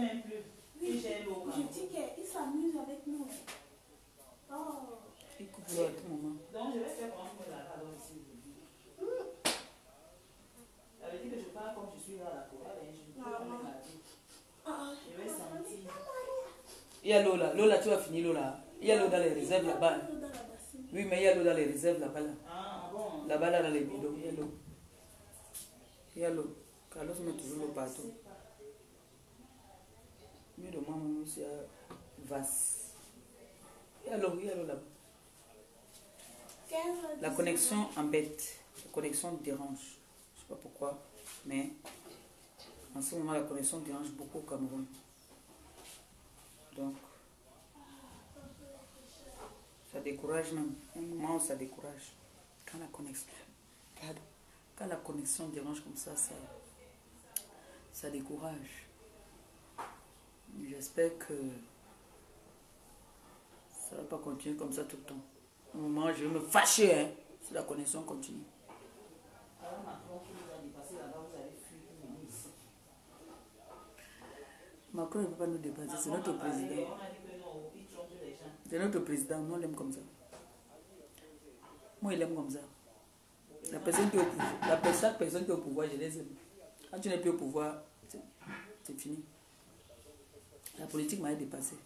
sait même plus. Oui, je dis qu'il s'amuse avec nous. Oh. Il coupe l'eau à tout moment. Donc, je vais faire comment pour la parole ici. Ça veut dire que je parle comme je suis dans la chorale et je ne peux pas me garder. Je vais sentir. Il y a l'eau là. L'eau là, tu vas finir l'eau là. Il y a l'eau dans les réserves là-bas. Oui, mais il y a l'eau dans les réserves là-bas. Ah, bon. Là-bas, là, dans les bidons, il y a l'eau. Il y a l'eau. Carlos met toujours l'eau partout. Mais de moi, c'est vaste. Il y a l'eau là-bas. La connexion embête. La connexion dérange. Je ne sais pas pourquoi. Mais en ce moment, la connexion dérange beaucoup au Cameroun. Donc, ça décourage même. Un moment où ça décourage. Quand la connexion dérange comme ça, ça décourage. J'espère que ça ne va pas continuer comme ça tout le temps. Au moment, je vais me fâcher hein, si la connexion continue. Alors Macron qui nous a dépassé là-bas, vous avez fui pour venir ici. Macron ne peut pas nous dépasser, c'est notre président. On a dit que non, il trompe les gens. C'est notre président, nous on l'aime comme ça. Moi, il aime comme ça. Chaque personne qui est au pouvoir, je les aime. Quand tu n'es plus au pouvoir, c'est fini. La politique m'a dépassé.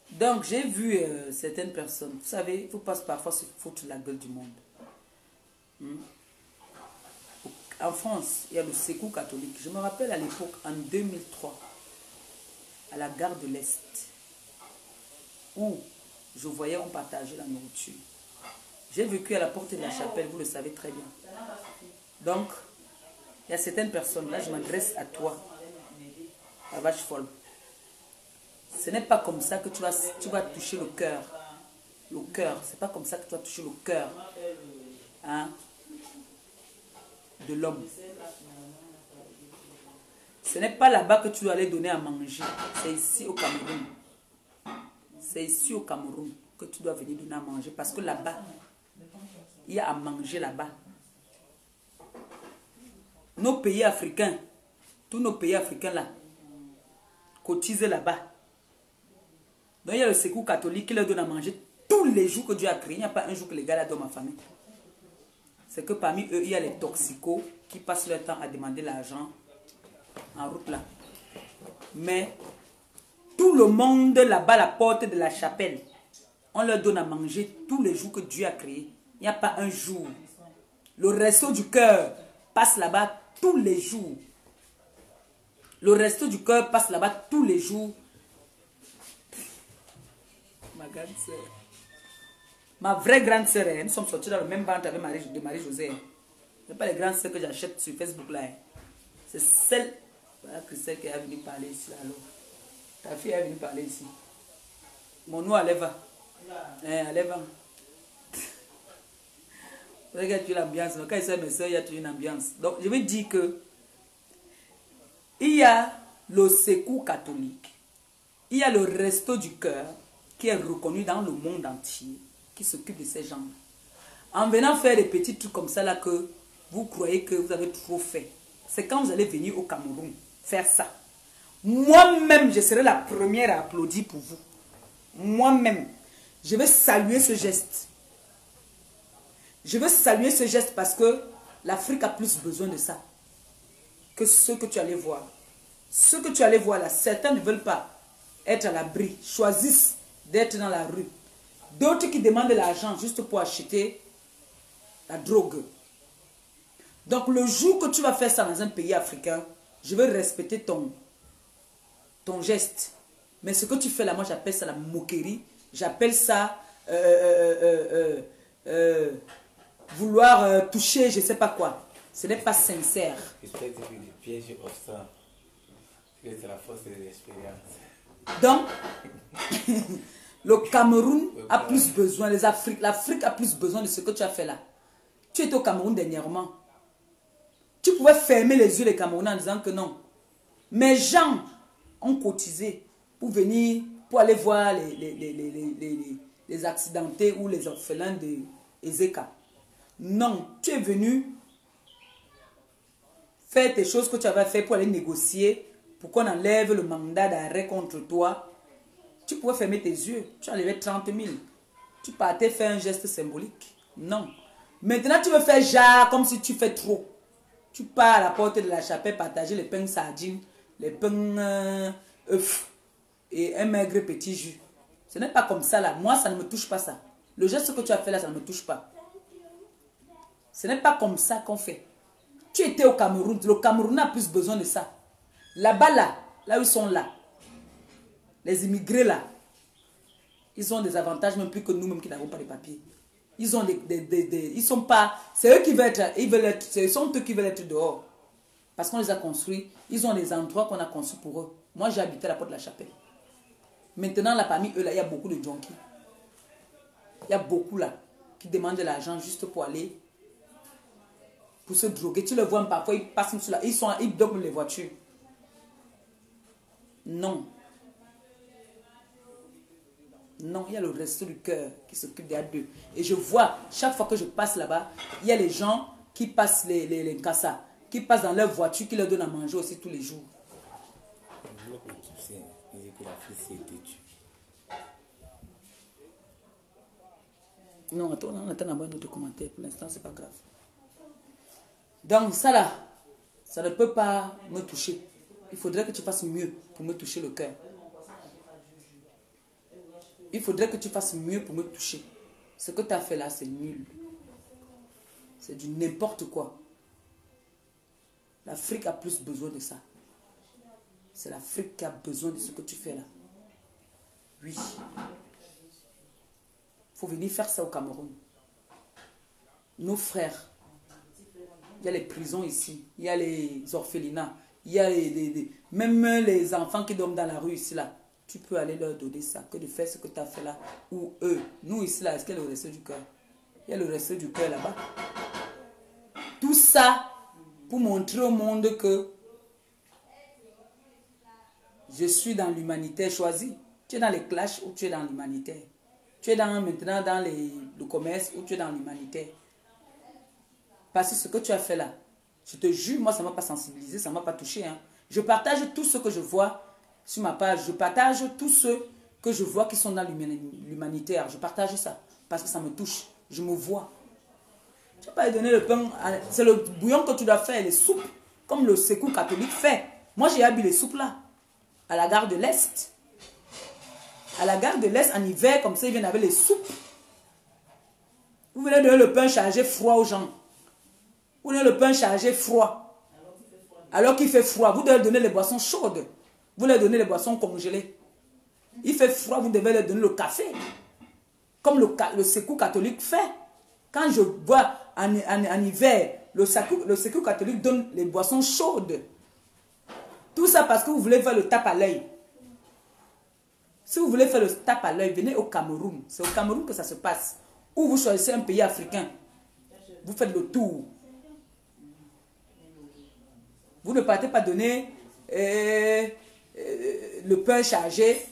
Donc, j'ai vu certaines personnes. Vous savez, il faut pas parfois se foutre la gueule du monde. En France, il y a le Secours catholique. Je me rappelle à l'époque, en 2003, à la gare de l'Est, où je voyais on partageait la nourriture. J'ai vécu à la porte de la chapelle, vous le savez très bien. Donc, il y a certaines personnes, là je m'adresse à toi, la vache folle. Ce n'est pas comme ça que tu vas toucher le cœur. Le cœur, c'est pas comme ça que tu vas toucher le cœur hein, de l'homme. Ce n'est pas là-bas que tu dois aller donner à manger. C'est ici au Cameroun. C'est ici au Cameroun que tu dois venir donner à manger. Parce que là-bas, il y a à manger là-bas. Nos pays africains, tous nos pays africains là, cotisent là-bas. Donc il y a le Secours catholique qui leur donne à manger tous les jours que Dieu a créé. Il n'y a pas un jour que les gars là donnent à ma famille. C'est que parmi eux, il y a les toxicos qui passent leur temps à demander l'argent en route là. Mais tout le monde là-bas à la porte de la chapelle, on leur donne à manger tous les jours que Dieu a créé. Il n'y a pas un jour. Le resto du cœur passe là-bas tous les jours. Le resto du cœur passe là-bas tous les jours. Ma grande sœur. Ma vraie grande sœur, nous sommes sortis dans le même ventre avec Marie-Josée. Ce n'est pas les grandes sœurs que j'achète sur Facebook là. C'est celle, voilà, Christelle qui est venue parler ici. Alors. Ta fille est venue parler ici. Mon nom, elle va. Elle va. Regarde l'ambiance. Quand il s'est mes soeurs, il y a toujours une ambiance. Donc, je veux dire que il y a le Secours catholique. Il y a le Resto du Cœur qui est reconnu dans le monde entier, qui s'occupe de ces gens. En venant faire des petits trucs comme ça là que vous croyez que vous avez trop fait. C'est quand vous allez venir au Cameroun faire ça. Moi-même, je serai la première à applaudir pour vous. Moi-même, je vais saluer ce geste. Je veux saluer ce geste parce que l'Afrique a plus besoin de ça que ce que tu allais voir. Ce que tu allais voir là, certains ne veulent pas être à l'abri, choisissent d'être dans la rue. D'autres qui demandent de l'argent juste pour acheter la drogue. Donc le jour que tu vas faire ça dans un pays africain, je vais respecter ton geste. Mais ce que tu fais là, moi j'appelle ça la moquerie. J'appelle ça vouloir toucher je ne sais pas quoi. Ce n'est pas sincère. C'est la force de l'expérience. Donc, le Cameroun a plus besoin, l'Afrique a plus besoin de ce que tu as fait là. Tu étais au Cameroun dernièrement. Tu pouvais fermer les yeux des Camerounais en disant que non. Mes gens ont cotisé pour venir, pour aller voir les accidentés ou les orphelins de Ezeka. Non, tu es venu faire tes choses que tu avais fait pour aller négocier, pour qu'on enlève le mandat d'arrêt contre toi, tu pouvais fermer tes yeux. Tu enlevais 30 000. Tu partais faire un geste symbolique. Non. Maintenant, tu veux faire genre comme si tu fais trop. Tu pars à la porte de la chapelle partager les pains sardines, les pains œufs et un maigre petit jus. Ce n'est pas comme ça là. Moi, ça ne me touche pas ça. Le geste que tu as fait là, ça ne me touche pas. Ce n'est pas comme ça qu'on fait. Tu étais au Cameroun. Le Cameroun a plus besoin de ça. Là-bas, là où ils sont là, les immigrés là, ils ont des avantages même plus que nous-mêmes qui n'avons pas de papiers. Ils ont ils sont pas, c'est eux qui veulent être, ce sont eux qui veulent être dehors. Parce qu'on les a construits, ils ont des endroits qu'on a conçus pour eux. Moi, j'ai habité à la porte de la chapelle. Maintenant, là, parmi eux, là, il y a beaucoup de junkies. Il y a beaucoup là, qui demandent de l'argent juste pour aller, pour se droguer. Tu le vois parfois, ils passent sur là, ils dopent les voitures. Non. Non, il y a le resto du cœur qui s'occupe des deux. Et je vois, chaque fois que je passe là-bas, il y a les gens qui passent les Nkassa, qui passent dans leur voiture, qui leur donnent à manger aussi tous les jours. Non, attends, on attend d'abord d'autres commentaires. Pour l'instant, c'est pas grave. Donc, ça là, ça ne peut pas me toucher. Il faudrait que tu fasses mieux pour me toucher le cœur. Il faudrait que tu fasses mieux pour me toucher. Ce que tu as fait là, c'est nul. C'est du n'importe quoi. L'Afrique a plus besoin de ça. C'est l'Afrique qui a besoin de ce que tu fais là. Oui. Il faut venir faire ça au Cameroun. Nos frères, il y a les prisons ici, il y a les orphelinats, il y a même les enfants qui dorment dans la rue ici là. Tu peux aller leur donner ça, que de faire ce que tu as fait là. Ou eux, nous ici là, est-ce qu'il y a le resto du cœur? Il y a le resto du cœur là-bas. Tout ça pour montrer au monde que je suis dans l'humanitaire choisi. Tu es dans les clashs ou tu es dans l'humanitaire. Tu es maintenant dans le commerce ou tu es dans l'humanitaire. Parce que ce que tu as fait là, je te jure, moi ça ne m'a pas sensibilisé, ça ne m'a pas touché. Hein. Je partage tout ce que je vois sur ma page. Je partage tous ceux que je vois qui sont dans l'humanitaire. Je partage ça parce que ça me touche. Je me vois. Tu n'as pas donné le pain. C'est le bouillon que tu dois faire, les soupes, comme le secours catholique fait. Moi, j'ai habillé les soupes là, à la gare de l'Est. À la gare de l'Est, en hiver, comme ça, ils viennent avec les soupes. Vous venez donner le pain chargé froid aux gens. Vous donnez le pain chargé froid. Alors qu'il fait froid, vous devez donner les boissons chaudes. Vous leur donnez les boissons congelées. Il fait froid, vous devez leur donner le café. Comme le secours catholique fait. Quand je vois en hiver, le secours catholique donne les boissons chaudes. Tout ça parce que vous voulez faire le tape à l'œil. Si vous voulez faire le tape à l'œil, venez au Cameroun. C'est au Cameroun que ça se passe. Ou vous choisissez un pays africain. Vous faites le tour. Vous ne partez pas donner le pain chargé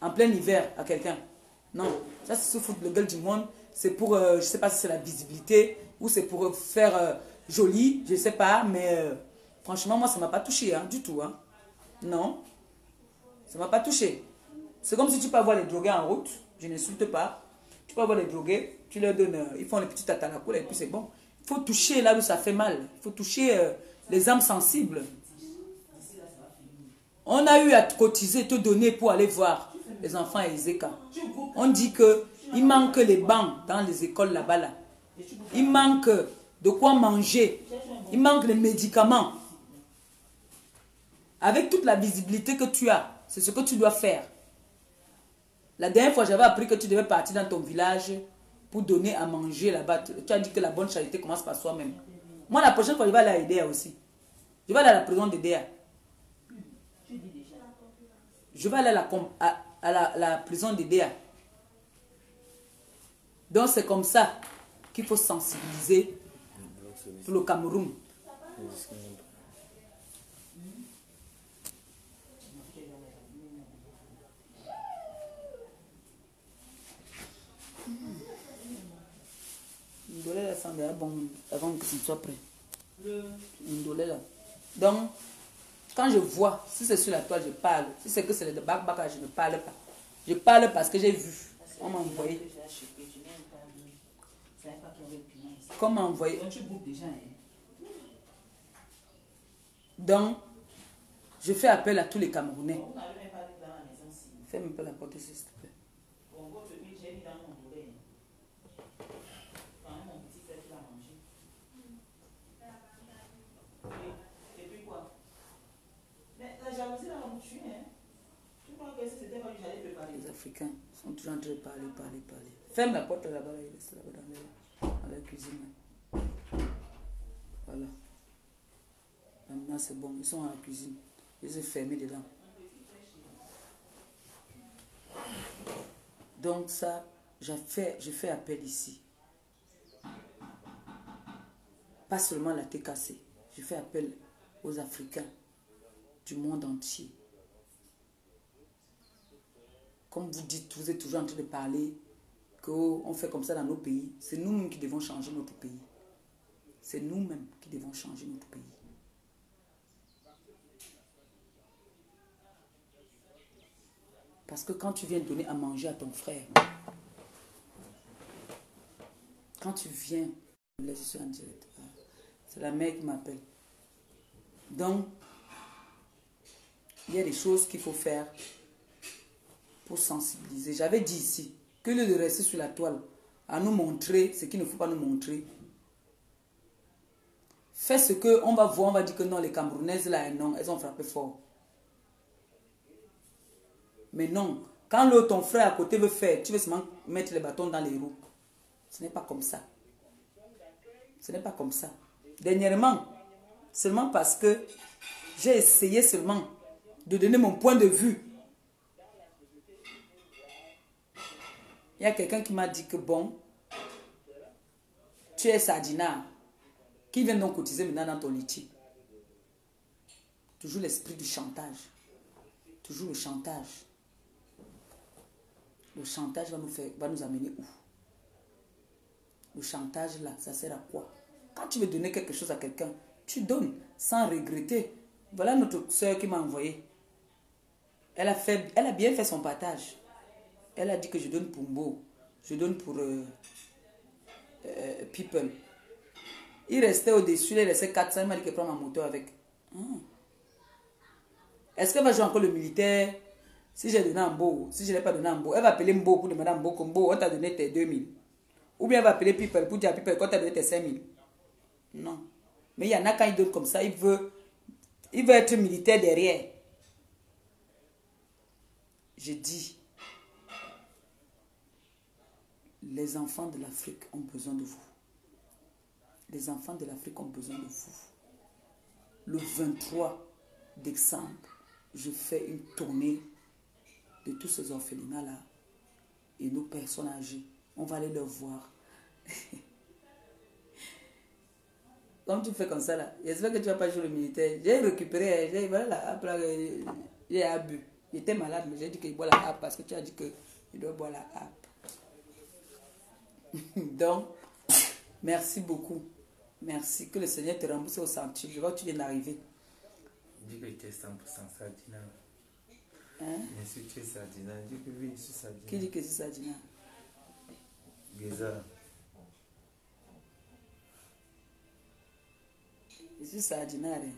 en plein hiver à quelqu'un. Non, ça c'est se foutre le gueule du monde. C'est pour, je ne sais pas si c'est la visibilité ou c'est pour faire joli, je ne sais pas. Mais franchement, moi ça ne m'a pas touché hein, du tout. Hein. Non, ça ne m'a pas touché. C'est comme si tu peux avoir les drogués en route, je n'insulte pas. Tu peux avoir les drogués, tu leur donnes, ils font les petits tatanakoul et puis c'est bon. Il faut toucher là où ça fait mal. Il faut toucher les âmes sensibles. On a eu à te cotiser, te donner pour aller voir les enfants à Ezeka. On dit qu'il manque les bancs dans les écoles là-bas. Là. Il manque de quoi manger. Il manque les médicaments. Avec toute la visibilité que tu as, c'est ce que tu dois faire. La dernière fois, j'avais appris que tu devais partir dans ton village pour donner à manger là-bas. Tu as dit que la bonne charité commence par soi-même. Moi, la prochaine fois, je vais aller à Edea aussi. Je vais aller à la prison d'Edea. Je vais aller à la prison d'Edea. Donc, c'est comme ça qu'il faut sensibiliser pour le Cameroun. Ndolé là, ça me bon avant que ce soit prêt. Ndolé là. Donc, quand je vois, si c'est sur la toile, je parle. Si c'est que c'est le bac, je ne parle pas. Je parle parce que j'ai vu. On m'a envoyé. Comme m'a envoyé. Donc, je fais appel à tous les Camerounais. Fais un peu la porte, s'il te plaît. Les Africains sont toujours en train de parler. Ferme la porte là-bas, dans la cuisine. Voilà. Maintenant c'est bon, ils sont dans la cuisine. Ils sont fermés dedans. Donc ça, je fais appel ici. Pas seulement la TKC. Je fais appel aux Africains du monde entier. Comme vous dites, vous êtes toujours en train de parler qu'on fait comme ça dans nos pays. C'est nous-mêmes qui devons changer notre pays. C'est nous-mêmes qui devons changer notre pays. Parce que quand tu viens donner à manger à ton frère, quand tu viens, là je suis en direct, c'est la mère qui m'appelle. Donc, il y a des choses qu'il faut faire pour sensibiliser. J'avais dit ici que lieu de rester sur la toile à nous montrer ce qu'il ne faut pas nous montrer, fais ce qu'on va voir, on va dire que non, les Camerounaises là, non, elles ont frappé fort. Mais non, quand l'autre, ton frère à côté veut faire, tu veux seulement mettre les bâtons dans les roues. Ce n'est pas comme ça. Ce n'est pas comme ça. Dernièrement, seulement parce que j'ai essayé seulement de donner mon point de vue. Il y a quelqu'un qui m'a dit que bon, tu es sardinard. Qui vient donc cotiser maintenant dans ton litige? Toujours l'esprit du chantage. Toujours le chantage. Le chantage va nous amener où? Le chantage là, ça sert à quoi? Quand tu veux donner quelque chose à quelqu'un, tu donnes sans regretter. Voilà notre soeur qui m'a envoyé. Elle a bien fait son partage. Elle a dit que je donne pour Mbo, je donne pour People. Il restait au-dessus, il restait 400, il m'a dit qu'elle prend ma moto avec. Est-ce qu'elle va jouer encore le militaire? Si j'ai donné un Mbo, si je ne l'ai pas donné un Mbo, elle va appeler Mbo pour demander à Mbo que Mbo, on t'a donné tes 2000. Ou bien elle va appeler People pour dire à People qu'on t'a donné tes 5000. Non. Mais il y en a quand il donne comme ça, il veut être militaire derrière. Je dis, les enfants de l'Afrique ont besoin de vous. Les enfants de l'Afrique ont besoin de vous. Le 23 décembre, je fais une tournée de tous ces orphelinats-là et nos personnes âgées. On va aller leur voir. Comme tu fais comme ça là, j'espère que tu ne vas pas jouer le militaire. J'ai récupéré, voilà, après j'ai bu. J'étais malade, mais j'ai dit qu'il boit la harpe parce que tu as dit qu'il doit boire la harpe. Donc, merci beaucoup. Merci. Que le Seigneur te rembourse au centime. Je vois que tu viens d'arriver. Dis que tu es 100% sardinat. Hein? Bien sûr, tu es sardinat. Dis que oui, je suis sardinat. Qui dit que c'est sardinat? Géza. Je suis sardinat. Il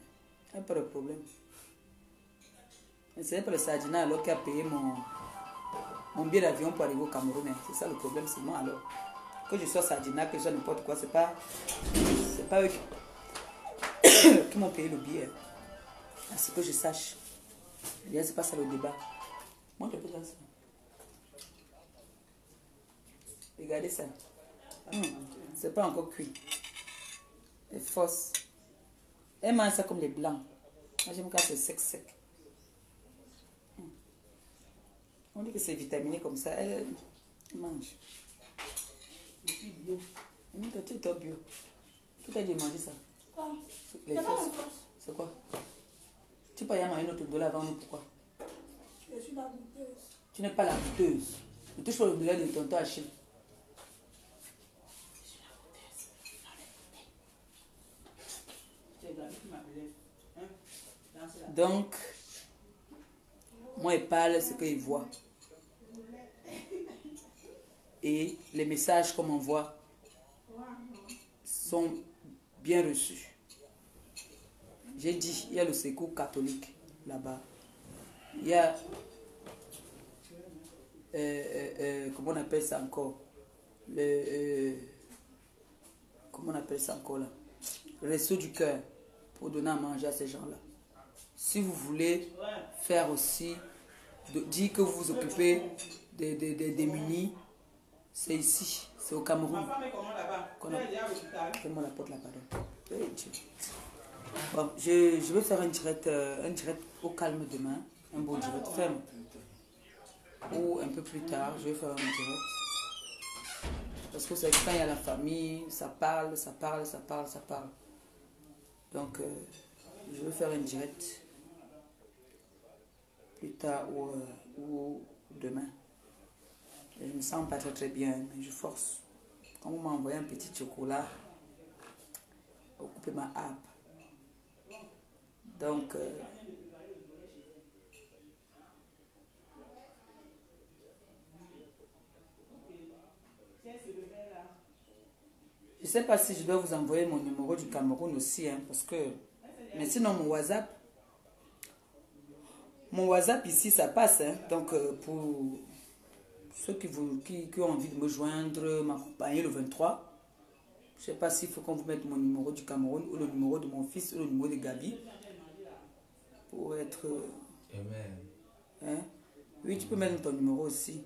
n'y a pas de problème. C'est pas le sardinat alors qui a payé mon billet d'avion pour arriver au Cameroun. C'est ça le problème, c'est moi alors. Que je sois sardinat, que je sois n'importe quoi, c'est pas eux qui m'ont payé le billet. À ce que je sache. C'est pas ça le débat. Moi, je peux faire ça. Regardez ça. C'est pas encore cuit. C'est fausse. Elle mange ça comme les blancs. Moi, j'aime quand c'est sec. On dit que c'est vitaminé comme ça. Elle mange. Je suis bio. Tu es bio. Qui t'a dit de manger ça? Quoi? Les fausses. C'est quoi? Tu peux y avoir une autre dollar avant nous, pourquoi? Je suis la goûteuse. Tu n'es pas la goûteuse. Ne touche pas le dollar de tonton Achille. C'est la qui m'appelait. Hein? Dansez là. Donc, moi, il parle ce qu'il voit. Et les messages qu'on m'envoie sont bien reçus. J'ai dit, il y a le secours catholique là-bas. Il y a, comment on appelle ça encore? Comment on appelle ça encore là? Le resto du cœur pour donner à manger à ces gens-là. Si vous voulez faire aussi, dire que vous vous occupez des démunis, c'est ici, c'est au Cameroun. Ma femme est comment là-bas? Elle est déjà à l'hôpital. Fais-moi la porte là, pardon. Bon, je vais faire un direct au calme demain, un beau direct ferme. Ou un peu plus tard, je vais faire un direct. Parce que c'est quand il y a la famille, ça parle. Donc, je vais faire un direct plus tard ou demain. Et je me sens pas très bien, mais je force. Quand on m'a envoyé un petit chocolat, occuper ma app. Donc, je ne sais pas si je dois vous envoyer mon numéro du Cameroun aussi, hein, parce que... Mais sinon, mon WhatsApp ici, ça passe. Hein, donc, pour ceux qui ont envie de me joindre, m'accompagner le 23, je ne sais pas s'il faut qu'on vous mette mon numéro du Cameroun ou le numéro de mon fils ou le numéro de Gabi. Pour être... Hein? Oui, tu peux mettre ton numéro aussi.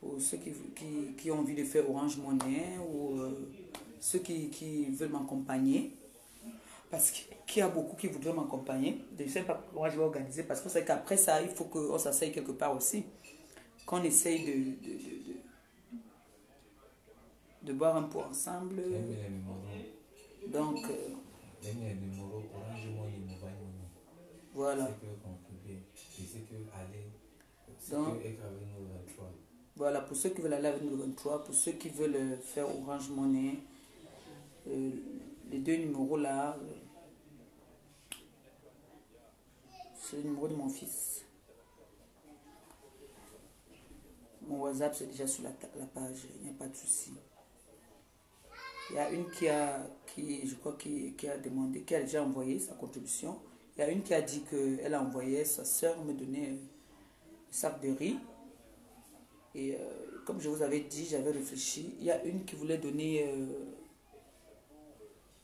Pour ceux qui ont envie de faire Orange Money ou ceux qui veulent m'accompagner. Parce qu'il y a beaucoup qui voudraient m'accompagner. Je ne sais pas comment je vais organiser. Parce que c'est qu'après ça, il faut qu'on s'asseye quelque part aussi. Qu'on essaye de boire un pot ensemble. Donc... voilà. Donc, voilà, pour ceux qui veulent aller avec nous le 23, pour ceux qui veulent faire Orange Money, les deux numéros là, c'est le numéro de mon fils. Mon WhatsApp, c'est déjà sur la page, il n'y a pas de souci. Il y a une qui a demandé, qui a déjà envoyé sa contribution. Il y a une qui a dit qu'elle a envoyé, sa soeur me donnait un sac de riz. Et comme je vous avais dit, j'avais réfléchi. Il y a une qui voulait donner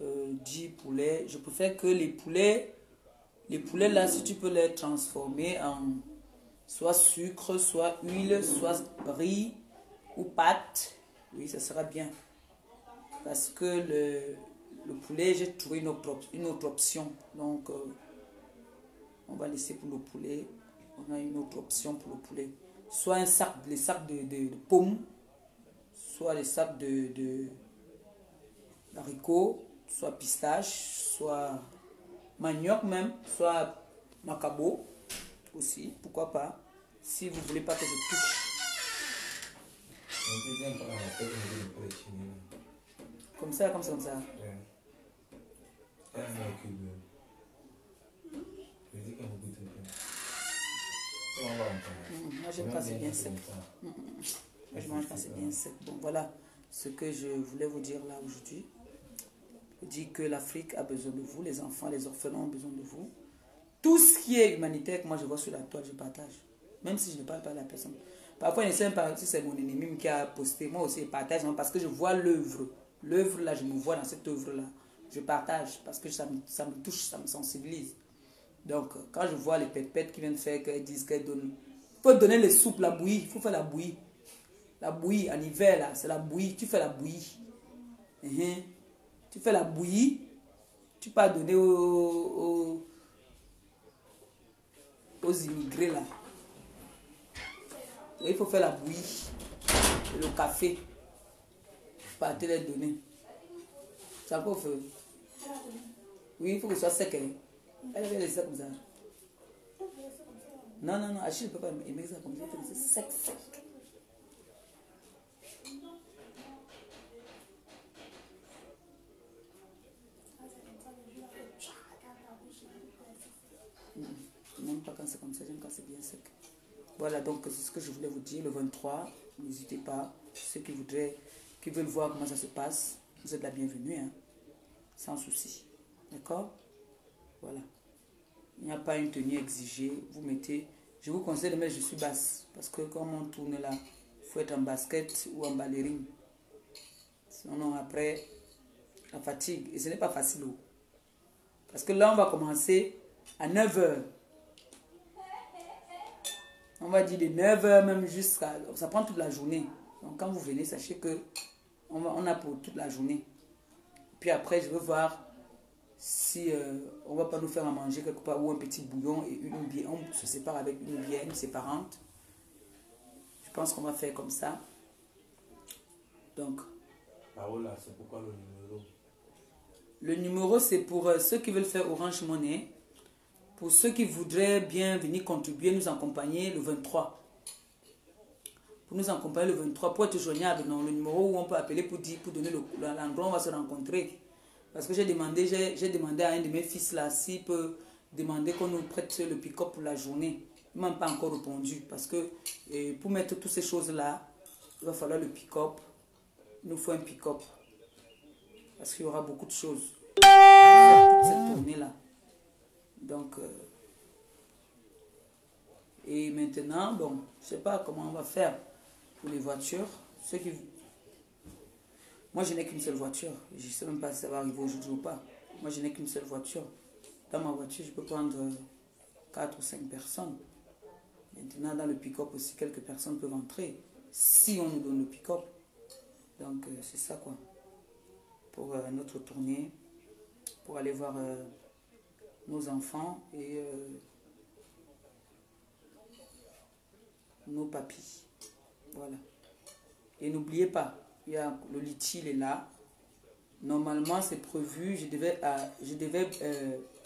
10 poulets. Je préfère que les poulets là, si tu peux les transformer en soit sucre, soit huile, soit riz ou pâte, oui, ça sera bien. Parce que le poulet, j'ai trouvé une autre option. Donc, on va laisser pour le poulet. On a une autre option pour le poulet. Soit les sacs de pommes, soit les sacs d'haricots, soit pistache, soit manioc même, soit macabo aussi, pourquoi pas, si vous voulez pas que je touche. Comme ça. Moi, j'aime quand c'est bien sec. Je mange quand c'est bien sec. Bon, voilà ce que je voulais vous dire là aujourd'hui. Je dis que l'Afrique a besoin de vous, les enfants, les orphelins ont besoin de vous. Tout ce qui est humanitaire que moi je vois sur la toile, je partage. Même si je ne parle pas à la personne. Parfois, je ne sais pas si c'est mon ennemi qui a posté. Moi aussi, je partage parce que je vois l'œuvre. L'œuvre là, je me vois dans cette œuvre là. Je partage parce que ça me touche, ça me sensibilise. Donc, quand je vois les pépettes qui viennent faire, qu'elles disent qu'elles donnent. Il faut donner les soupes, la bouillie. Il faut faire la bouillie. La bouillie, en hiver, là, c'est la bouillie. Tu fais la bouillie. Tu fais la bouillie. Tu peux donner aux immigrés, là. Il faut faire la bouillie. Et le café. Pas te les donner. C'est encore feu. Oui, il faut que ce soit sec. Hein. Elle avait laissé ça comme ça. Non, Achille ne peut pas aimer ça comme ça. Il faut laisser sec. pas quand c'est comme ça, j'aime quand c'est bien sec. Voilà, donc c'est ce que je voulais vous dire. Le 23, n'hésitez pas. Ceux qui veulent voir comment ça se passe, vous êtes la bienvenue, hein, sans souci. D'accord? Voilà. Il n'y a pas une tenue exigée. Vous mettez... Je vous conseille de mettre je suis basse. Parce que quand on tourne là, il faut être en basket ou en ballerine. Sinon, après, la fatigue. Et ce n'est pas facile. Parce que là, on va commencer à 9 h. On va dire de 9 h même jusqu'à... Ça prend toute la journée. Donc, quand vous venez, sachez que on a pour toute la journée. Puis après, je veux voir si on ne va pas nous faire à manger quelque part ou un petit bouillon et une bière. On se sépare avec une bière, une séparante. Je pense qu'on va faire comme ça. Donc... Paola, c'est pourquoi le numéro? Le numéro, c'est pour ceux qui veulent faire Orange Money. Pour ceux qui voudraient bien venir contribuer, nous accompagner le 23. Pour nous accompagner le 23, pour être joignable, non, le numéro où on peut appeler pour donner l'endroit où on va se rencontrer. Parce que j'ai demandé à un de mes fils là s'il peut demander qu'on nous prête le pick-up pour la journée. Il ne m'a pas encore répondu. Parce que pour mettre toutes ces choses-là, il va falloir le pick-up. Il nous faut un pick-up. Parce qu'il y aura beaucoup de choses. Toute cette tournée-là. Donc, et maintenant, bon, je ne sais pas comment on va faire pour les voitures. Moi, je n'ai qu'une seule voiture. Je ne sais même pas si ça va arriver aujourd'hui ou pas. Moi, je n'ai qu'une seule voiture. Dans ma voiture, je peux prendre 4 ou 5 personnes. Maintenant, dans le pick-up aussi, quelques personnes peuvent entrer. Si on nous donne le pick-up. Donc, c'est ça, quoi. Pour notre tournée. Pour aller voir nos enfants et nos papis. Voilà. Et n'oubliez pas, il y a le litchi, il est là. Normalement, c'est prévu, je devais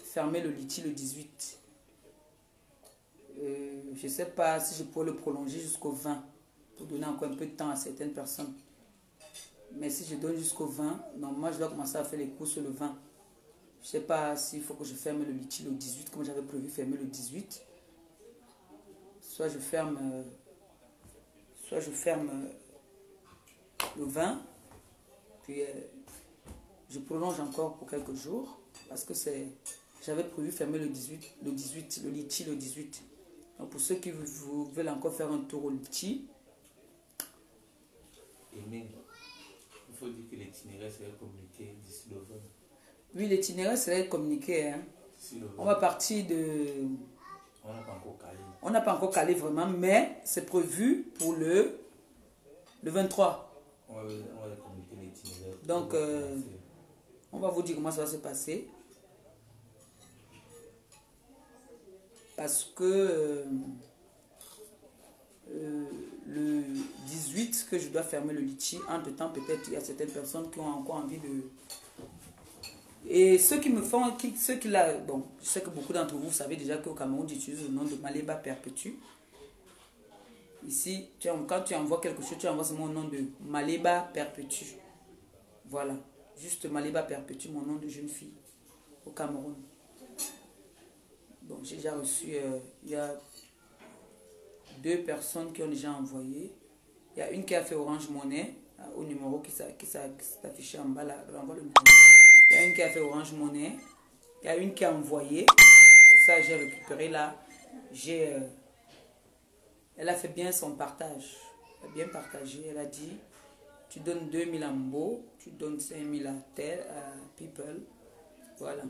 fermer le litchi le 18. Je ne sais pas si je pourrais le prolonger jusqu'au 20 pour donner encore un peu de temps à certaines personnes. Mais si je donne jusqu'au 20, normalement, je dois commencer à faire les courses le 20. Je ne sais pas s'il faut que je ferme le litchi le 18, comme j'avais prévu fermer le 18. Soit je ferme le 20, puis je prolonge encore pour quelques jours, parce que j'avais prévu fermer le litchi le 18. Donc pour ceux qui veulent encore faire un tour au litchi. Il faut dire que l'itinéraire serait communiqué d'ici le 20. Oui, l'itinéraire serait communiqué. Hein. On va partir de... On n'a pas encore calé. On n'a pas encore calé vraiment, mais c'est prévu pour le 23. On va communiquer l'itinéraire. Donc, on va vous dire comment ça va se passer. Parce que le 18 que je dois fermer le litchi, entre-temps, peut-être il y a certaines personnes qui ont encore envie de... Et ceux qui me font, bon, je sais que beaucoup d'entre vous savez déjà qu'au Cameroun, j'utilise le nom de Maléba Perpétue. Ici, quand tu envoies quelque chose, tu envoies mon nom de Maléba Perpétue. Voilà, juste Maléba Perpétue, mon nom de jeune fille au Cameroun. Bon, j'ai déjà reçu, il y a 2 personnes qui ont déjà envoyé. Il y a une qui a fait Orange Money au numéro qui s'affichait en bas là, renvoie le numéro. Il y a une qui a fait Orange Money. Il y a une qui a envoyé. C'est ça, j'ai récupéré là. Elle a fait bien son partage. Elle a bien partagé. Elle a dit, tu donnes 2000 à Mbo, tu donnes 5000 à People. Voilà.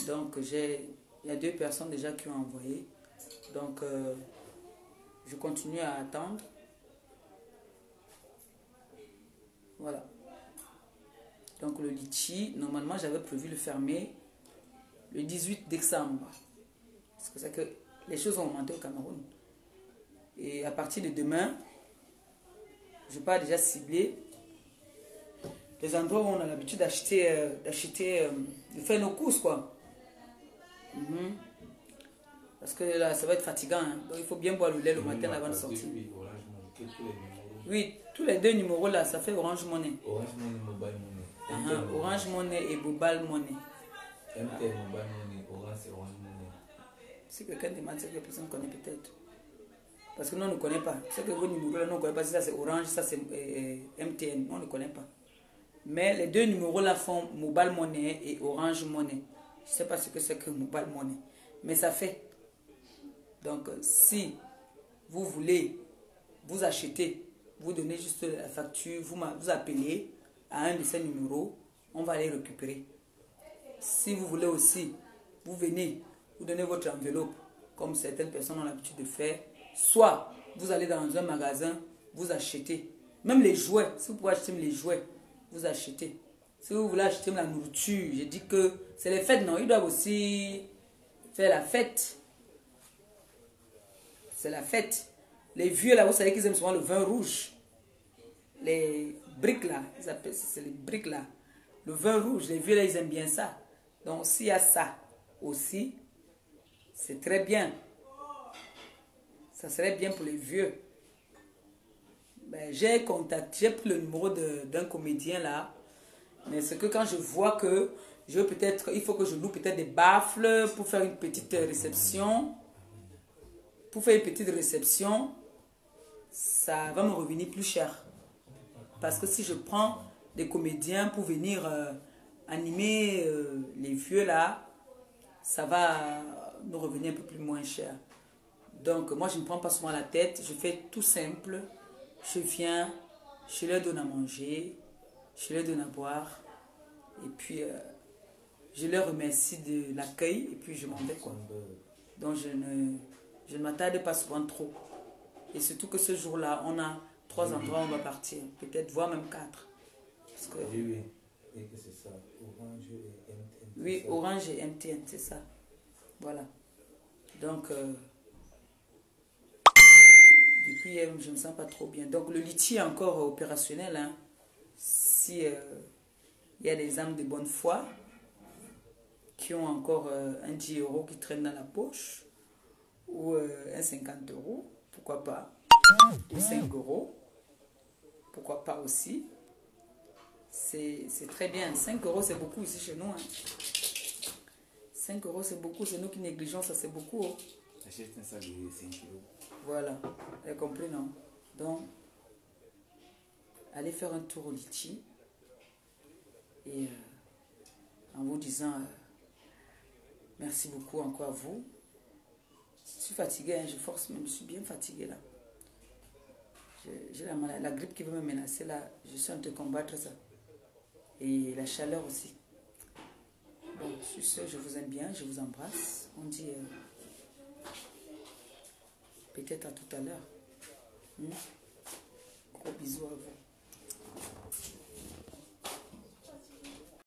Donc, il y a 2 personnes déjà qui ont envoyé. Donc, je continue à attendre. Voilà. Donc le litchi, normalement j'avais prévu le fermer le 18 décembre. Parce que c'est que les choses ont augmenté au Cameroun. Et à partir de demain, je pars déjà cibler les endroits où on a l'habitude d'acheter, de faire nos courses quoi. Parce que là ça va être fatigant. Hein. Donc il faut bien boire le lait le matin avant de sortir. Oui, tous les 2 numéros là, ça fait Orange Money. Orange Money, Mobile Money. Orange Money et Mobile Money. MTN Mobile Money, Orange c'est Orange Money. Si quelqu'un demande, c'est que la personne connaît peut-être. Parce que nous, on ne connaît pas. C'est que vos numéros là, nous, on ne connaît pas. Si ça c'est Orange, ça c'est MTN. Nous, on ne connaît pas. Mais les deux numéros là font Mobile Money et Orange Money. Je ne sais pas ce que c'est que Mobile Money. Mais ça fait. Donc, si vous voulez vous acheter, vous donnez juste la facture, vous appelez à un de ces numéros, on va les récupérer. Si vous voulez aussi, vous venez, vous donnez votre enveloppe, comme certaines personnes ont l'habitude de faire. Soit vous allez dans un magasin, vous achetez. Même les jouets, si vous pouvez acheter les jouets, vous achetez. Si vous voulez acheter la nourriture, je dis que c'est les fêtes, non? Ils doivent aussi faire la fête. C'est la fête. Les vieux là, vous savez qu'ils aiment souvent le vin rouge. Les briques là, ils appellent ça, c'est les briques là. Le vin rouge, les vieux là, ils aiment bien ça. Donc s'il y a ça aussi, c'est très bien. Ça serait bien pour les vieux. Ben, j'ai pris le numéro d'un comédien là. Mais c'est que quand je vois que il faut que je loue peut-être des baffles pour faire une petite réception. Pour faire une petite réception, ça va me revenir plus cher. Parce que si je prends des comédiens pour venir animer les vieux là, ça va nous revenir un peu plus moins cher. Donc moi je ne prends pas souvent la tête, je fais tout simple. Je viens, je leur donne à manger, je leur donne à boire. Et puis je leur remercie de l'accueil et puis je m'en vais quoi. Donc je ne m'attarde pas souvent trop. Et surtout que ce jour-là, on a 3 endroits où on va partir. Peut-être, voire même 4. Parce que, oui, et que c'est ça. Orange et MTN. Oui, Orange et MTN, c'est ça. Voilà. Donc, depuis hier, je ne me sens pas trop bien. Donc, le litchi est encore opérationnel. Hein. Si il y a des âmes de bonne foi qui ont encore un 10 € qui traîne dans la poche, ou un 50 €, pourquoi pas, ou 5 €, pourquoi pas aussi. C'est très bien. 5 € c'est beaucoup ici chez nous. Hein. 5 € c'est beaucoup, c'est nous qui négligeons ça, c'est beaucoup. Oh. Achète un sac de 5 kg. Voilà, vous avez compris, non? Donc, allez faire un tour au litchi et en vous disant merci beaucoup encore à vous. Je suis fatiguée, hein, je force même, je suis bien fatiguée là. J'ai la grippe qui veut me menacer là, je suis en train de combattre ça. Et la chaleur aussi. Bon, sur ce, je vous aime bien, je vous embrasse. On dit peut-être à tout à l'heure. Gros bisous à vous.